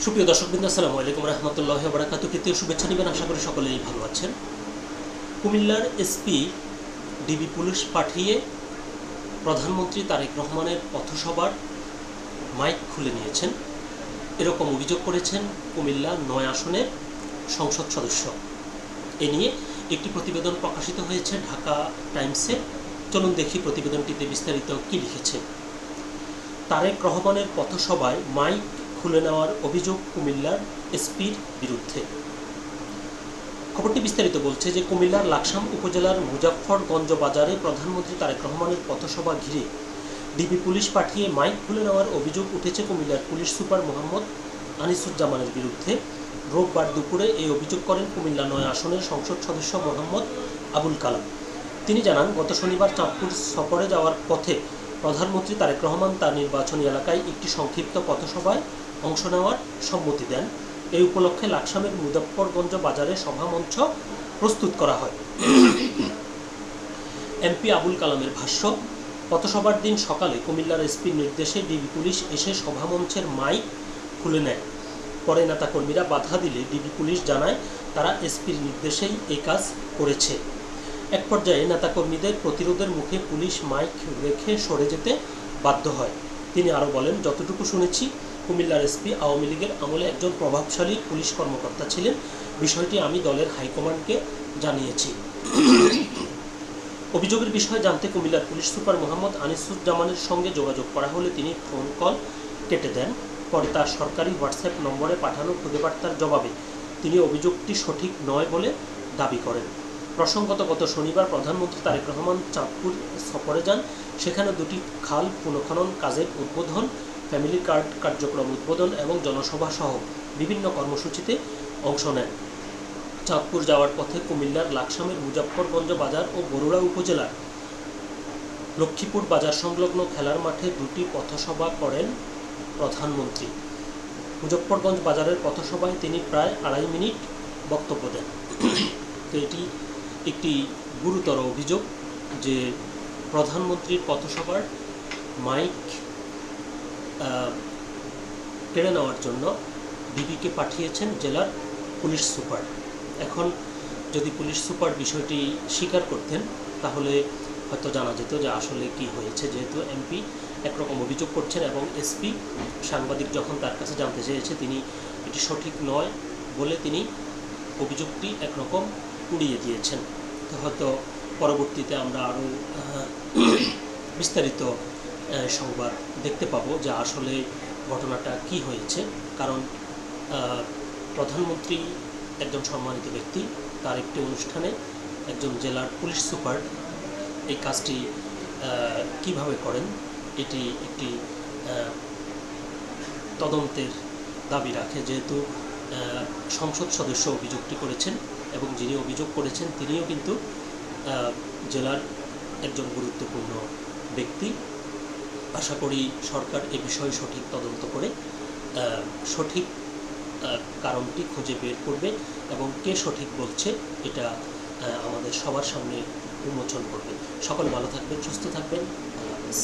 সুপ্রিয় দর্শকবৃন্দ, আসসালামু আলাইকুম রহমতুল্লাহি ওয়া বারাকাতুহু। তৃতীয় শুভেচ্ছা নেবেন, আশা করি সকলেই ভালো আছেন। কুমিল্লার এসপি ডিবি পুলিশ পাঠিয়ে প্রধানমন্ত্রী তারেক রহমানের পথসভার মাইক খুলে নিয়েছেন, এরকম অভিযোগ করেছেন কুমিল্লা ৯ আসনের সংসদ সদস্য। এ নিয়ে একটি প্রতিবেদন প্রকাশিত হয়েছে ঢাকা টাইমসে। চলুন দেখি প্রতিবেদনটিতে বিস্তারিত কী লিখেছে। তারেক রহমানের পথসভায় মাইক খুলে নেওয়ার অভিযোগ কুমিল্লার এসপির বিরুদ্ধে। খবরটি বিস্তারিত বলছে যে কুমিল্লার লাকসাম উপজেলার মুজাফফরগঞ্জ বাজারে প্রধানমন্ত্রী তারেক রহমানের পথসভা ঘিরে ডিবি পুলিশ পাঠিয়ে মাইক খুলে নেওয়ার অভিযোগ উঠেছে কুমিল্লার পুলিশ সুপার মোহাম্মদ আনিসুজ্জামানের বিরুদ্ধে। রোববার দুপুরে এই অভিযোগ করেন কুমিল্লা ৯ আসনের সংসদ সদস্য মোহাম্মদ আবুল কালাম। তিনি জানান, গত শনিবার চাঁদপুর সফরে যাওয়ার পথে প্রধানমন্ত্রী তারেক রহমান তার নির্বাচনী এলাকায় একটি সংক্ষিপ্ত পথসভায় অংশ নেওয়ার সম্মতি দেন। এই উপলক্ষে লাকসামের মুজাফফরগঞ্জ বাজারে সভামঞ্চ প্রস্তুত করা হয়। এমপি আবুল কালামের ভাষ্য, পথসভার দিন সকালে কুমিল্লার এসপির নির্দেশে ডিবি পুলিশ এসে সভামঞ্চের মাইক খুলে নেয়। পরে নেতাকর্মীরা বাধা দিলে ডিবি পুলিশ জানায় তারা এসপির নির্দেশেই এই কাজ করেছে। এক পর্যায়ে নেতাকর্মীদের প্রতিরোধের মুখে পুলিশ মাইক রেখে সরে যেতে বাধ্য হয়। তিনি আরও বলেন, যতটুকু শুনেছি কুমিল্লার এসপি আওয়ামী লীগের আমলে একজন প্রভাবশালী পুলিশ কর্মকর্তা ছিলেন। বিষয়টি আমি দলের হাইকমান্ডকে জানিয়েছি। অভিযোগের বিষয়ে জানতে কুমিল্লার পুলিশ সুপার মোহাম্মদ আনিসুজ্জামানের সঙ্গে যোগাযোগ করা হলে তিনি ফোন কল কেটে দেন। পরে তার সরকারি হোয়াটসঅ্যাপ নম্বরে পাঠানো খুদে বার্তার জবাবে তিনি অভিযোগটি সঠিক নয় বলে দাবি করেন। প্রসঙ্গত, গত শনিবার প্রধানমন্ত্রী তারেক রহমান চাঁদপুর সফরে যান। সেখানে দুটি খাল পুনঃখনন কাজের উদ্বোধন, ফ্যামিলি কার্ড কার্যক্রম উদ্বোধন এবং জনসভা সহ বিভিন্ন কর্মসূচিতে অংশ নেন। চাঁদপুর যাওয়ার পথে কুমিল্লার লাকসামের মুজাফফরগঞ্জ বাজার ও বরুড়া উপজেলার লক্ষ্মীপুর বাজার সংলগ্ন খেলার মাঠে দুটি পথসভা করেন প্রধানমন্ত্রী। মুজাফফরগঞ্জ বাজারের পথসভায় তিনি প্রায় ২.৫ মিনিট বক্তব্য দেন। তো এটি একটি গুরুতর অভিযোগ যে প্রধানমন্ত্রীর পথসভার মাইক কেড়ে নেওয়ার জন্য ডিবিকে পাঠিয়েছেন জেলার পুলিশ সুপার। এখন যদি পুলিশ সুপার বিষয়টি স্বীকার করতেন তাহলে হয়তো জানা যেত যে আসলে কি হয়েছে, যেহেতু এমপি একরকম অভিযোগ করছেন এবং এসপি সাংবাদিক যখন তার কাছে জানতে চেয়েছে তিনি এটি সঠিক নয় বলে তিনি অভিযোগটি একরকম উড়িয়ে দিয়েছেন। তো হয়তো পরবর্তীতে আমরা আরও বিস্তারিত সংবাদ দেখতে পাবো যে আসলে ঘটনাটা কি হয়েছে। কারণ প্রধানমন্ত্রী একজন সম্মানিত ব্যক্তি, তার একটি অনুষ্ঠানে একজন জেলার পুলিশ সুপার এই কাজটি কিভাবে করেন এটি একটি তদন্তের দাবি রাখে, যেহেতু সংসদ সদস্য অভিযোগটি করেছেন এবং যিনি অভিযোগ করেছেন তিনিও কিন্তু জেলার একজন গুরুত্বপূর্ণ ব্যক্তি। আশা করি সরকার এ বিষয়ে সঠিক তদন্ত করে সঠিক কারণটি খুঁজে বের করবে এবং কে সঠিক বলছে এটা আমাদের সবার সামনে উন্মোচন করবে। সকলে ভালো থাকবেন, সুস্থ থাকবেন। আল্লাহ হাফেজ।